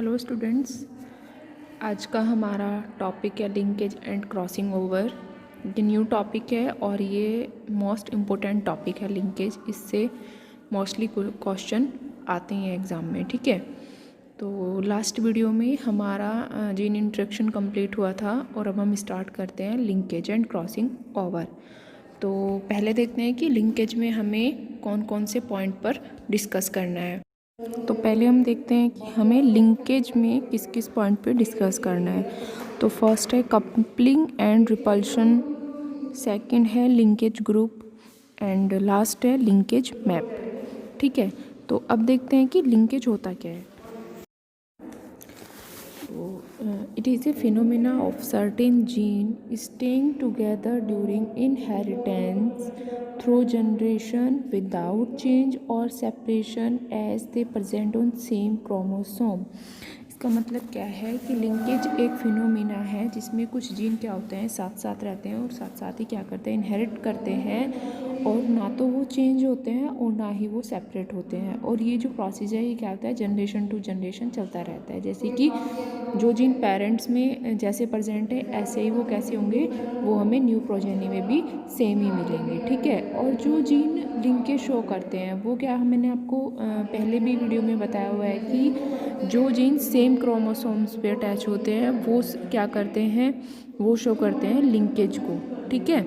Hello students, आज का हमारा टॉपिक है लिंकेज एंड क्रॉसिंग ओवर। ये न्यू टॉपिक है और ये मोस्ट इम्पोर्टेंट टॉपिक है लिंकेज। इससे मोस्टली क्वेश्चन आते हैं एग्ज़ाम में, ठीक है। तो लास्ट वीडियो में हमारा जीन इंट्रोडक्शन कंप्लीट हुआ था और अब हम स्टार्ट करते हैं लिंकेज एंड क्रॉसिंग ओवर। तो पहले देखते हैं कि लिंकेज में हमें कौन कौन से पॉइंट पर डिस्कस करना है। तो पहले हम देखते हैं कि हमें लिंकेज में किस किस पॉइंट पे डिस्कस करना है। तो फर्स्ट है कपलिंग एंड रिपल्शन, सेकंड है लिंकेज ग्रुप एंड लास्ट है लिंकेज मैप, ठीक है। तो अब देखते हैं कि लिंकेज होता क्या है। It is a phenomena of certain gene staying together during inheritance through generation without change or separation as they present on same chromosome। इसका मतलब क्या है कि लिंकेज एक फिनोमिना है जिसमें कुछ जीन क्या होते हैं, साथ साथ रहते हैं और साथ साथ ही क्या करते हैं, इनहेरिट करते हैं और ना तो वो चेंज होते हैं और ना ही वो सेपरेट होते हैं। और ये जो प्रोसीजर है ये क्या होता है, जनरेशन टू जनरेशन चलता रहता है। जैसे कि जो जीन पेरेंट्स में जैसे प्रेजेंट है ऐसे ही वो कैसे होंगे, वो हमें न्यू प्रोजेनी में भी सेम ही मिलेंगे, ठीक है। और जो जीन लिंकेज शो करते हैं वो क्या, मैंने आपको पहले भी वीडियो में बताया हुआ है कि जो जीन सेम क्रोमोसोम्स पे अटैच होते हैं वो क्या करते हैं, वो शो करते हैं लिंकेज को, ठीक है।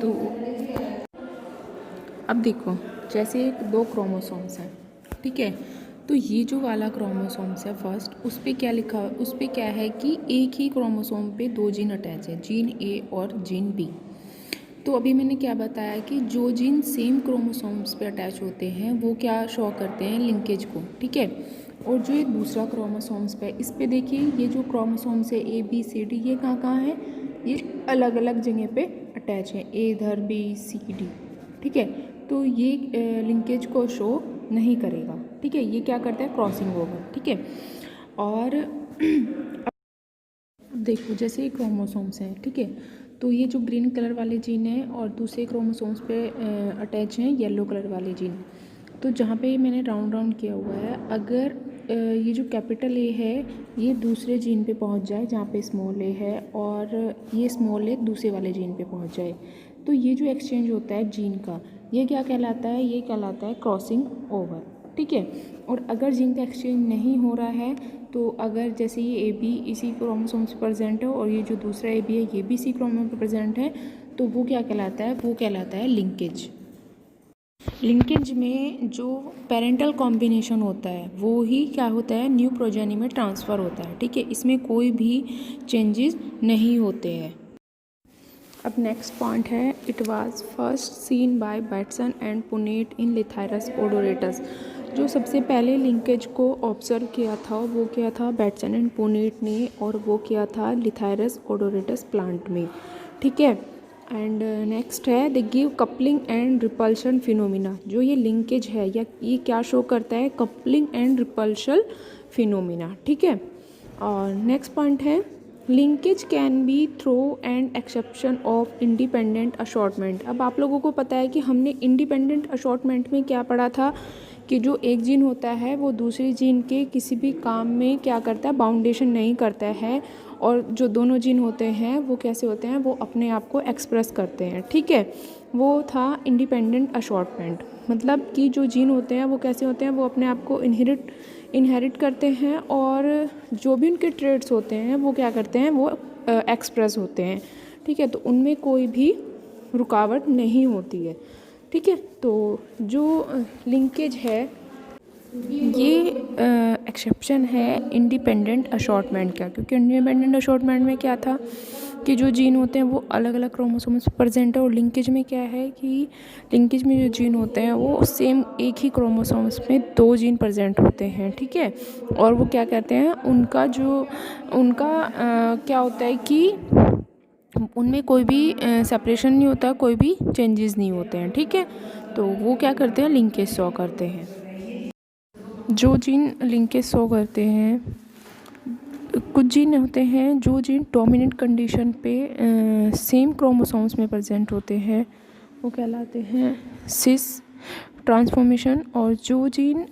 तो अब देखो, जैसे दो क्रोमोसोम्स हैं, ठीक है। तो ये जो वाला क्रोमोसोम्स है फर्स्ट, उस पर क्या लिखा है, उस पर क्या है कि एक ही क्रोमोसोम पे दो जीन अटैच है, जीन ए और जीन बी। तो अभी मैंने क्या बताया कि जो जीन सेम क्रोमोसोम्स पे अटैच होते हैं वो क्या शो करते हैं, लिंकेज को, ठीक है। और जो ये दूसरा क्रोमोसोम्स पे, इस पे देखिए ये जो क्रोमोसोम्स है ए बी सी डी, ये कहाँ हैं, ये अलग अलग जगह पे अटैच है, ए इधर बी सी डी, ठीक है। तो ये लिंकेज को शो नहीं करेगा, ठीक है। ये क्या करता है, क्रॉसिंग ओवर, ठीक है। और देखो जैसे ये क्रोमोसोम्स हैं, ठीक है। तो ये जो ग्रीन कलर वाले जीन हैं और दूसरे क्रोमोसोम्स पे अटैच हैं येलो कलर वाले जीन। तो जहाँ पे मैंने राउंड राउंड किया हुआ है, अगर ये जो कैपिटल ए है ये दूसरे जीन पे पहुँच जाए जहाँ पे स्मॉल ए है, और ये स्मॉल ए दूसरे वाले जीन पे पहुँच जाए, तो ये जो एक्सचेंज होता है जीन का, ये क्या कहलाता है, ये कहलाता है क्रॉसिंग ओवर, ठीक है। और अगर जीन का एक्सचेंज नहीं हो रहा है, तो अगर जैसे ये ए बी इसी क्रोमोसोम से प्रेजेंट है और ये जो दूसरा ए बी है ये भी इसी क्रोमोसोम पे प्रेजेंट है, तो वो क्या कहलाता है, वो कहलाता है लिंकेज। लिंकेज में जो पेरेंटल कॉम्बिनेशन होता है वो ही क्या होता है, न्यू प्रोजेनी में ट्रांसफ़र होता है, ठीक है। इसमें कोई भी चेंजेस नहीं होते हैं। अब नेक्स्ट पॉइंट है, it was first seen by Bateson and Punnett in Lathyrus odoratus. जो सबसे पहले लिंकेज को ऑब्जर्व किया था वो क्या था, बैटसन एंड पुनेट ने, और वो किया था लिथायरस ओडोरेटस प्लांट में, ठीक है। एंड नेक्स्ट है the give coupling and repulsion phenomena. जो ये लिंकेज है या ये क्या शो करता है, कपलिंग एंड रिपल्शन फिनोमिना, ठीक है। और नेक्स्ट पॉइंट है linkage can be through and exception of independent assortment. अब आप लोगों को पता है कि हमने इंडिपेंडेंट असॉर्टमेंट में क्या पढ़ा था कि जो एक जीन होता है वो दूसरे जीन के किसी भी काम में क्या करता है, बाउंडेशन नहीं करता है, और जो दोनों जीन होते हैं वो कैसे होते हैं, वो अपने आप को एक्सप्रेस करते हैं, ठीक है। वो था इंडिपेंडेंट असॉर्टमेंट, मतलब कि जो जीन होते हैं वो कैसे होते हैं, वो अपने आप को इनहेरिट करते हैं और जो भी उनके ट्रेड्स होते हैं वो क्या करते हैं, वो एक्सप्रेस होते हैं, ठीक है। तो उनमें कोई भी रुकावट नहीं होती है, ठीक है। तो जो लिंकेज है ये एक्सेप्शन है इंडिपेंडेंट असॉर्टमेंट का, क्योंकि इंडिपेंडेंट असॉर्टमेंट में क्या था कि जो जीन होते हैं वो अलग अलग क्रोमोसोम्स पर प्रेजेंट है, और लिंकेज में क्या है कि लिंकेज में जो जीन होते हैं वो सेम एक ही क्रोमोसोम्स में दो जीन प्रेजेंट होते हैं, ठीक है। और वो क्या कहते हैं, उनका क्या होता है कि उनमें कोई भी सेपरेशन नहीं होता, कोई भी चेंजेस नहीं होते हैं, ठीक है। तो वो क्या करते हैं, लिंकेज शो करते हैं। जो जीन लिंकेज शो करते हैं, कुछ जीन होते हैं जो जीन डोमिनेंट कंडीशन पे सेम क्रोमोसोम्स में प्रेजेंट होते हैं, वो कहलाते हैं सिस ट्रांसफॉर्मेशन, और जो जीन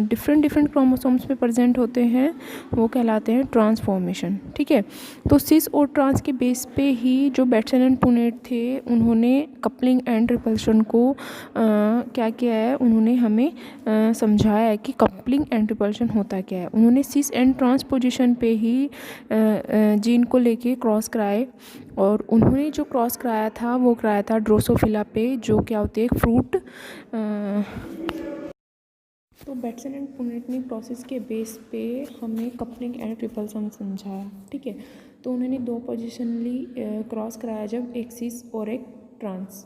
डिफरेंट डिफरेंट क्रोमोसोम्स पे प्रेजेंट होते हैं वो कहलाते हैं ट्रांसफॉर्मेशन। ठीक है, तो सिस और ट्रांस के बेस पे ही जो बेटसन एंड पुनेट थे उन्होंने कपलिंग एंड रिपल्शन को क्या किया है, उन्होंने हमें समझाया है कि कपलिंग एंड रिपल्शन होता क्या है। उन्होंने सिस एंड ट्रांस पोजीशन पे ही जीन को लेके क्रॉस कराए, और उन्होंने जो क्रॉस कराया था वो कराया था ड्रोसोफिला पे, जो क्या होती है एक फ्रूट। तो बेटसन एंड पुनेट ने प्रोसेस के बेस पे हमें कपलिंग एंड रिपल्सन समझाया। ठीक है, तो उन्होंने दो पोजीशनली क्रॉस कराया, जब एक सिस और एक ट्रांस।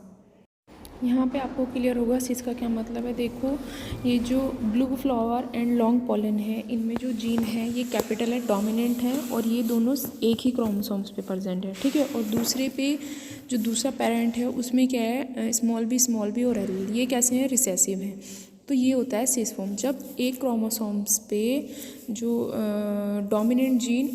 यहाँ पे आपको क्लियर होगा सिस का क्या मतलब है। देखो, ये जो blue flower and long pollen है, इनमें जो जीन है ये कैपिटल है, डोमिनेंट है, और ये दोनों एक ही क्रोमोसोम्स पे प्रेजेंट है। ठीक है, और दूसरे पे जो दूसरा पेरेंट है उसमें क्या है, स्मॉल बी और एल, ये कैसे हैं, रिसेसिव हैं। तो ये होता है सिस फॉर्म, जब एक क्रोमोसोम्स पे जो डोमिनेंट जीन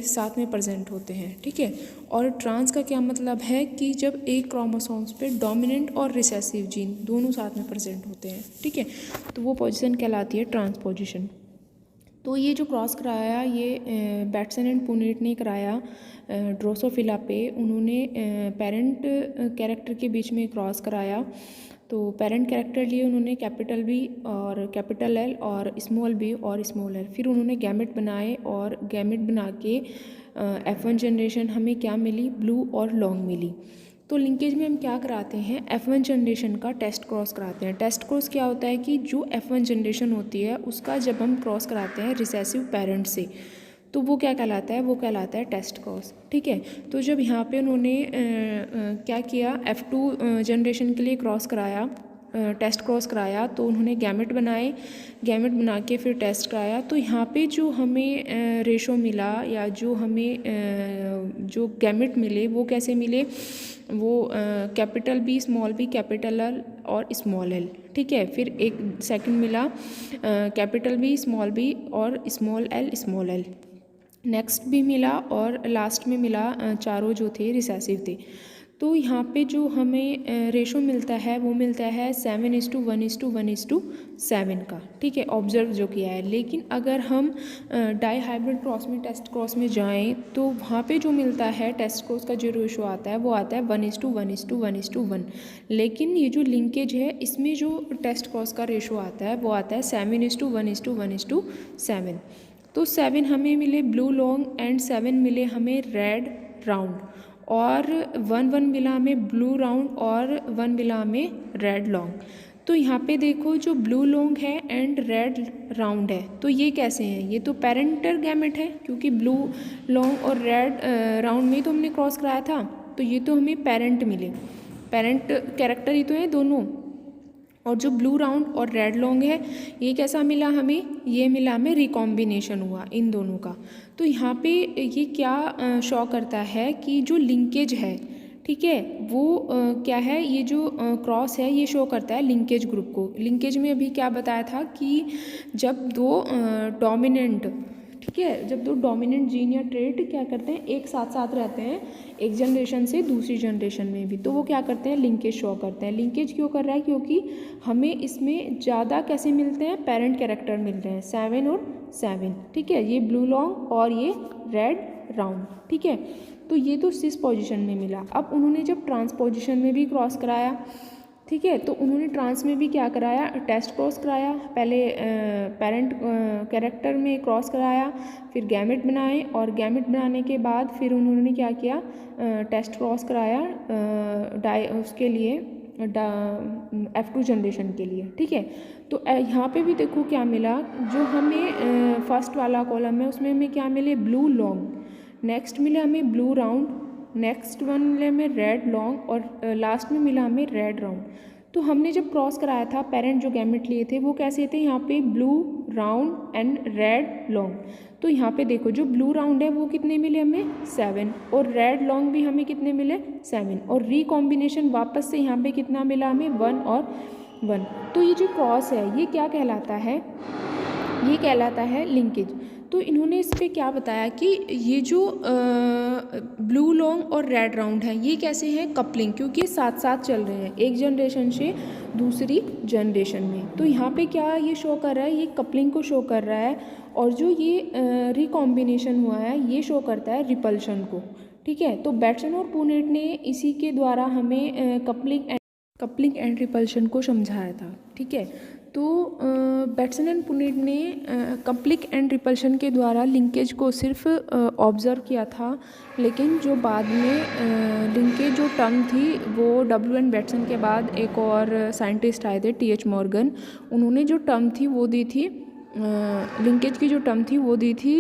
साथ में प्रेजेंट होते हैं। ठीक है, और ट्रांस का क्या मतलब है कि जब एक क्रोमोसोम्स पे डोमिनेंट और रिसेसिव जीन दोनों साथ में प्रेजेंट होते हैं। ठीक है, तो वो पोजीशन कहलाती है ट्रांस पोजीशन। तो ये जो क्रॉस कराया ये बेटसन एंड पुनेट ने कराया ड्रोसोफिला पे। उन्होंने पेरेंट कैरेक्टर के बीच में क्रॉस कराया। तो पेरेंट कैरेक्टर लिए उन्होंने कैपिटल बी और कैपिटल एल और स्मॉल बी और स्मॉल एल। फिर उन्होंने गैमेट बनाए, और गैमेट बना के F1 जनरेशन हमें क्या मिली, ब्लू और लॉन्ग मिली। तो लिंकेज में हम क्या कराते हैं, F1 जनरेशन का टेस्ट क्रॉस कराते हैं। टेस्ट क्रॉस क्या होता है कि जो F1 जनरेशन होती है उसका जब हम क्रॉस कराते हैं रिसेसिव पेरेंट से, तो वो क्या कहलाता है, वो कहलाता है टेस्ट क्रॉस। ठीक है, तो जब यहाँ पे उन्होंने क्या किया, F2 जनरेशन के लिए क्रॉस कराया, टेस्ट क्रॉस कराया, तो उन्होंने गैमेट बनाए, गैमेट बना के फिर टेस्ट कराया। तो यहाँ पे जो हमें रेशो मिला, या जो हमें जो गैमेट मिले वो कैसे मिले, वो कैपिटल बी, कैपिटल एल और स्मॉल एल। ठीक है, फिर एक सेकंड मिला कैपिटल बी और स्मॉल एल, नेक्स्ट भी मिला, और लास्ट में मिला चारों जो थे रिसेसिव थे। तो यहाँ पे जो हमें रेशो मिलता है वो मिलता है 7:1:1:7 का। ठीक है, ऑब्जर्व जो किया है। लेकिन अगर हम डाई हाइब्रिड क्रॉस में, टेस्ट क्रॉस में जाएं, तो वहाँ पे जो मिलता है टेस्ट क्रॉस का जो रेशो आता है वो आता है 1:1:1:1। लेकिन ये जो लिंकेज है इसमें जो टेस्ट क्रॉस का रेशो आता है वो आता है 7:1:1:7। तो 7 हमें मिले ब्लू लॉन्ग एंड 7 मिले हमें रेड राउंड, और 1 मिला हमें ब्लू राउंड और 1 मिला हमें रेड लॉन्ग। तो यहाँ पे देखो, जो ब्लू लॉन्ग है एंड रेड राउंड है, तो ये कैसे हैं, ये तो पेरेंटल गैमेट है, क्योंकि ब्लू लॉन्ग और रेड राउंड में तो हमने क्रॉस कराया था। तो ये तो हमें पेरेंट मिले, पेरेंट कैरेक्टर ही तो है दोनों। और जो ब्लू राउंड और रेड लॉन्ग है ये कैसा मिला हमें, ये मिला हमें रिकॉम्बिनेशन हुआ इन दोनों का। तो यहाँ पे ये क्या शो करता है कि जो लिंकेज है, ठीक है, वो क्या है, ये जो क्रॉस है ये शो करता है लिंकेज ग्रुप को। लिंकेज में अभी क्या बताया था कि जब दो डोमिनेंट, ठीक है, जब दो डोमिनेंट जीन या ट्रेट क्या करते हैं, एक साथ साथ रहते हैं एक जनरेशन से दूसरी जनरेशन में भी, तो वो क्या करते हैं, लिंकेज शो करते हैं। लिंकेज क्यों कर रहा है, क्योंकि हमें इसमें ज़्यादा कैसे मिलते हैं, पेरेंट कैरेक्टर मिलते हैं 7 और 7। ठीक है, ये ब्लू लॉन्ग और ये रेड राउंड। ठीक है, तो ये तो सिस पोजीशन में मिला। अब उन्होंने जब ट्रांस पोजीशन में भी क्रॉस कराया, ठीक है, तो उन्होंने ट्रांस में भी क्या कराया, टेस्ट क्रॉस कराया। पहले पेरेंट कैरेक्टर में क्रॉस कराया, फिर गैमेट बनाए, और गैमेट बनाने के बाद फिर उन्होंने क्या किया, टेस्ट क्रॉस कराया उसके लिए F2 जनरेशन के लिए। ठीक है, तो यहाँ पे भी देखो क्या मिला, जो हमें फर्स्ट वाला कॉलम है उसमें हमें क्या मिले, ब्लू लॉन्ग, नेक्स्ट मिले हमें ब्लू राउंड, नेक्स्ट वन मिले हमें रेड लॉन्ग, और लास्ट में मिला हमें रेड राउंड। तो हमने जब क्रॉस कराया था, पेरेंट जो गैमेट लिए थे वो कैसे थे, यहाँ पे blue round and red long. तो यहाँ पे देखो, जो ब्लू राउंड है वो कितने मिले हमें 7, और रेड लॉन्ग भी हमें कितने मिले 7, और रिकॉम्बिनेशन वापस से यहाँ पे कितना मिला हमें 1 और 1। तो ये जो क्रॉस है ये क्या कहलाता है, ये कहलाता है लिंकेज। तो इन्होंने इस पे क्या बताया कि ये जो ब्लू लॉन्ग और रेड राउंड है ये कैसे हैं, कपलिंग, क्योंकि ये साथ साथ चल रहे हैं एक जनरेशन से दूसरी जनरेशन में। तो यहाँ पे क्या ये शो कर रहा है, ये कपलिंग को शो कर रहा है, और जो ये रिकॉम्बिनेशन हुआ है ये शो करता है रिपल्शन को। ठीक है, तो बैटसन और पुनेट ने इसी के द्वारा हमें कपलिंग एंड रिपल्शन को समझाया था। ठीक है, तो बैटसन एंड पुनेट ने कपलिंग एंड रिपल्शन के द्वारा लिंकेज को सिर्फ ऑब्ज़र्व किया था, लेकिन जो बाद में लिंकेज जो टर्म थी वो W.N. बैटसन के बाद एक और साइंटिस्ट आए थे T.H. मॉर्गन, उन्होंने जो टर्म थी वो दी थी लिंकेज की जो टर्म थी वो दी थी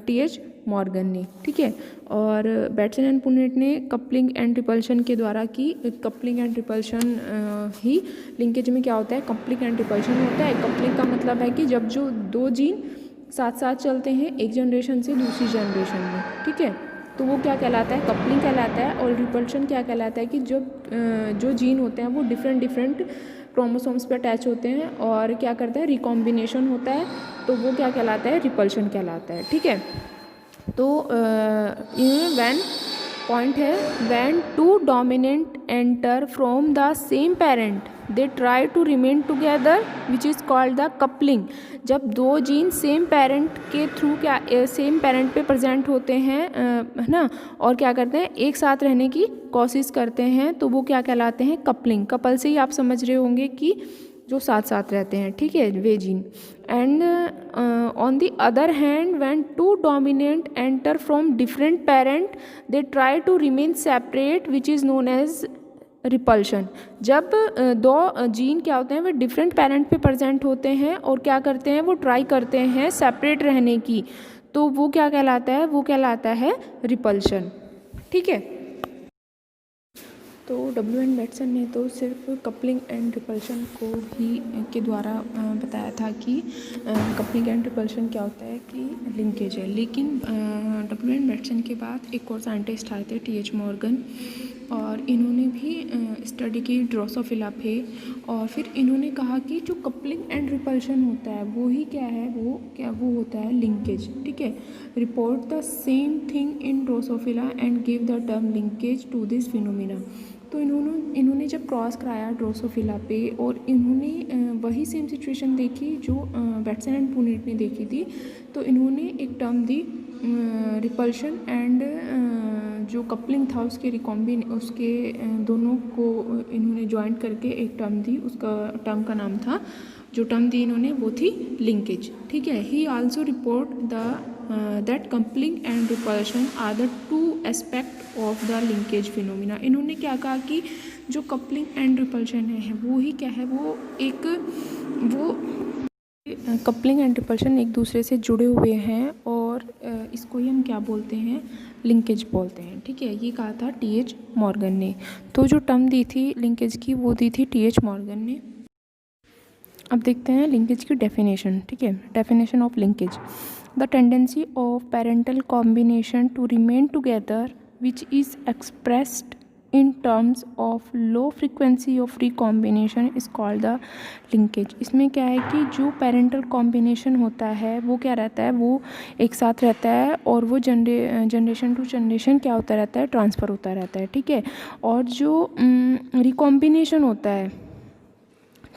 T.H. मॉर्गन ने। ठीक है, और बैटसन एंड पुनेट ने कपलिंग एंड रिपल्शन के द्वारा की। Coupling and repulsion he linkage में क्या होता है, कपलिंग एंड रिपल्शन होता है। कपलिंग का मतलब है कि जब जो दो जीन साथ साथ चलते हैं एक जनरेशन से दूसरी जनरेशन में। ठीक है, तो वो क्या कहलाता है, कपलिंग कहलाता है। और रिपल्शन क्या कहलाता है कि जब जो जीन होते हैं वो डिफरेंट क्रोमोसोम्स पे अटैच होते हैं और क्या करता है, रिकॉम्बिनेशन होता है, तो वो क्या कहलाता है, रिपल्शन कहलाता है। ठीक है, तो व्हेन पॉइंट है, when two dominant enter from the same parent they try to remain together which is called the coupling. जब दो जीन सेम पेरेंट के थ्रू क्या सेम पेरेंट पे प्रेजेंट होते हैं है ना, और क्या करते हैं, एक साथ रहने की कोशिश करते हैं, तो वो क्या कहलाते हैं, कपलिंग। कपल से ही आप समझ रहे होंगे कि जो साथ साथ रहते हैं। ठीक है, वे gene. And on the other hand when two dominant enter from different parent they try to remain separate which is known as repulsion. जब दो जीन क्या होते हैं, वे डिफरेंट पेरेंट पे प्रेजेंट होते हैं और क्या करते हैं, वो ट्राई करते हैं सेपरेट रहने की, तो वो क्या कहलाता है, वो कहलाता है रिपल्शन। ठीक है, तो W.N. बैटसन ने तो सिर्फ कपलिंग एंड रिपल्शन को ही के द्वारा बताया था कि कपलिंग एंड रिपल्शन क्या होता है, कि लिंकेज है। लेकिन W.N. बैटसन के बाद एक और साइंटिस्ट आए थे T.H. मॉर्गन, और इन्होंने भी स्टडी की ड्रोसोफिला पे, और फिर इन्होंने कहा कि जो कपलिंग एंड रिपल्शन होता है वो ही क्या है, वो होता है लिंकेज। ठीक है, report the same thing in Drosophila and give the term linkage to this phenomena. तो इन्होंने जब क्रॉस कराया ड्रोसोफिला पे, और इन्होंने वही सेम सिचुएशन देखी जो बैटसन एंड पुनेट ने देखी थी, तो इन्होंने एक टर्म दी रिपल्शन एंड जो कपलिंग था उसके दोनों को इन्होंने जॉइंट करके एक टर्म दी। उसका टर्म का नाम था, जो टर्म दी इन्होंने वो थी लिंकेज। ठीक है, he also report that coupling and repulsion are the two aspect of the linkage phenomena. इन्होंने क्या कहा कि जो कपलिंग एंड रिपल्शन है वो ही क्या है, वो कपलिंग एंड रिपल्शन एक दूसरे से जुड़े हुए हैं, और इसको ही हम क्या बोलते हैं, लिंकेज बोलते हैं। ठीक है, ये कहा था T.H. मॉर्गन ने। तो जो टर्म दी थी लिंकेज की वो दी थी T.H. मॉर्गन ने। अब देखते हैं लिंकेज की डेफिनेशन। ठीक है, definition of linkage, the tendency of parental combination to remain together which is expressed in terms of low frequency of recombination is called the linkage। इसमें क्या है कि जो पेरेंटल कॉम्बिनेशन होता है वो क्या रहता है, वो एक साथ रहता है, और वो जनरेशन टू जनरेशन क्या होता रहता है, ट्रांसफ़र होता रहता है। ठीक है, और जो रिकॉम्बिनेशन होता है,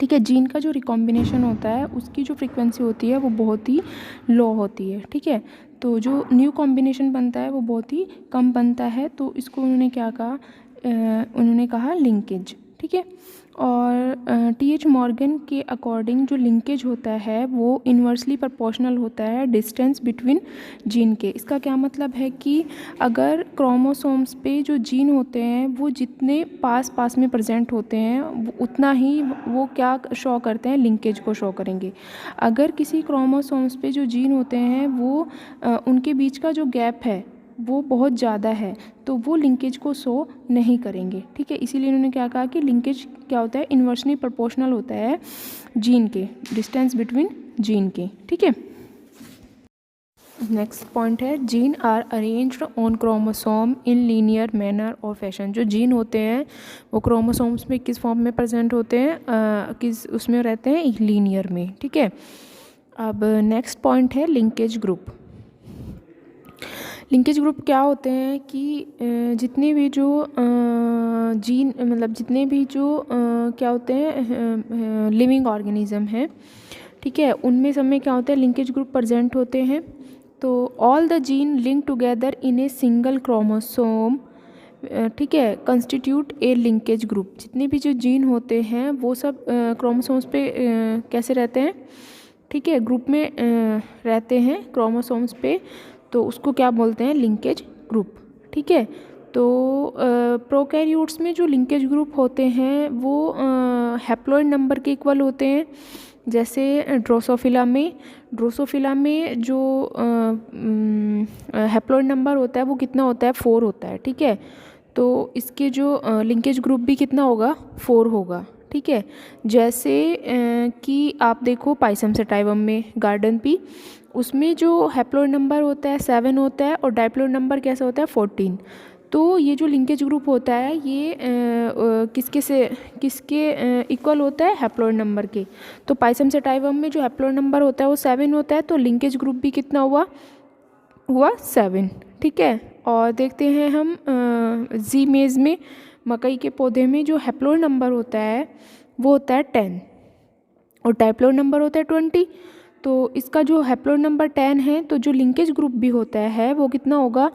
ठीक है, जीन का जो रिकॉम्बिनेशन होता है उसकी जो फ्रीक्वेंसी होती है वो बहुत ही लो होती है। ठीक है, तो जो न्यू कॉम्बिनेशन बनता है वो बहुत ही कम बनता है, तो इसको उन्होंने क्या कहा, उन्होंने कहा लिंकेज। ठीक है, और T.H. मॉर्गन के अकॉर्डिंग जो लिंकेज होता है वो इन्वर्सली प्रोपोर्शनल होता है डिस्टेंस बिटवीन जीन के। इसका क्या मतलब है कि अगर क्रोमोसोम्स पे जो जीन होते हैं वो जितने पास पास में प्रेजेंट होते हैं उतना ही वो क्या शो करते हैं, लिंकेज को शो करेंगे। अगर किसी क्रोमोसोम्स पे जो जीन होते हैं वो उनके बीच का जो गैप है वो बहुत ज़्यादा है, तो वो लिंकेज को शो नहीं करेंगे। ठीक है, इसीलिए उन्होंने क्या कहा कि लिंकेज क्या होता है, इन्वर्सली प्रोपोर्शनल होता है जीन के, डिस्टेंस बिटवीन जीन के। ठीक है, नेक्स्ट पॉइंट है, gene are arranged on chromosome in linear manner और फैशन। जो जीन होते हैं वो क्रोमोसोम्स में किस फॉर्म में प्रेजेंट होते हैं, किस उसमें रहते हैं, लीनियर में। ठीक है, अब नेक्स्ट पॉइंट है लिंकेज ग्रुप। लिंकेज ग्रुप क्या होते हैं कि जितने भी जो जीन मतलब जितने भी जो क्या होते हैं लिविंग ऑर्गेनिज्म हैं, ठीक है, उनमें सब में क्या होता है लिंकेज ग्रुप प्रेजेंट होते हैं। तो all the gene link together in a single chromosome, ठीक है, कंस्टिट्यूट ए लिंकेज ग्रुप। जितने भी जो जीन होते हैं वो सब क्रोमोसोम्स पे कैसे रहते हैं, ठीक है, ग्रुप में रहते हैं क्रोमोसोम्स पे, तो उसको क्या बोलते हैं लिंकेज ग्रुप, ठीक है। तो प्रोकैरियोट्स में जो लिंकेज ग्रुप होते हैं वो हैप्लॉइड नंबर के इक्वल होते हैं। जैसे ड्रोसोफिला में जो हैप्लॉइड नंबर होता है वो कितना होता है 4 होता है, ठीक है। तो इसके जो लिंकेज ग्रुप भी कितना होगा 4 होगा, ठीक है। जैसे कि आप देखो पाइसम सेटाइवम में गार्डन पी, उसमें जो हैप्लॉइड नंबर होता है 7 होता है और डाइप्लॉइड नंबर कैसा होता है 14। तो ये जो लिंकेज ग्रुप होता है ये किसके इक्वल होता है हैप्लॉइड नंबर के। तो पाइसम सेटाइवम में जो हैप्लॉइड नंबर होता है वो 7 होता है, तो लिंकेज ग्रुप भी कितना हुआ 7, ठीक है। और देखते हैं हम जी मेज में मकई के पौधे में जो हैप्लॉइड नंबर होता है वो होता है 10 और डाइप्लॉइड नंबर होता है 20। तो इसका जो हैप्लॉइड नंबर 10 है तो जो लिंकेज ग्रुप भी होता है वो कितना होगा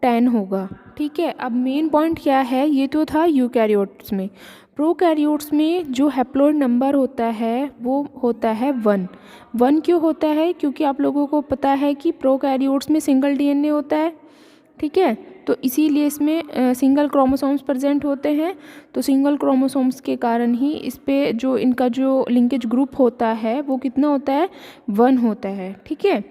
10 होगा, ठीक है। अब मेन पॉइंट क्या है, ये तो था यूकैरियोट्स में। प्रोकैरियोट्स में जो हैप्लॉइड नंबर होता है वो होता है 1 क्यों होता है, क्योंकि आप लोगों को पता है कि प्रोकैरियोट्स में सिंगल डीएनए होता है, ठीक है। तो इसीलिए इसमें सिंगल क्रोमोसोम्स प्रेजेंट होते हैं। तो सिंगल क्रोमोसोम्स के कारण ही इस पे जो इनका जो लिंकेज ग्रुप होता है वो कितना होता है 1 होता है, ठीक है।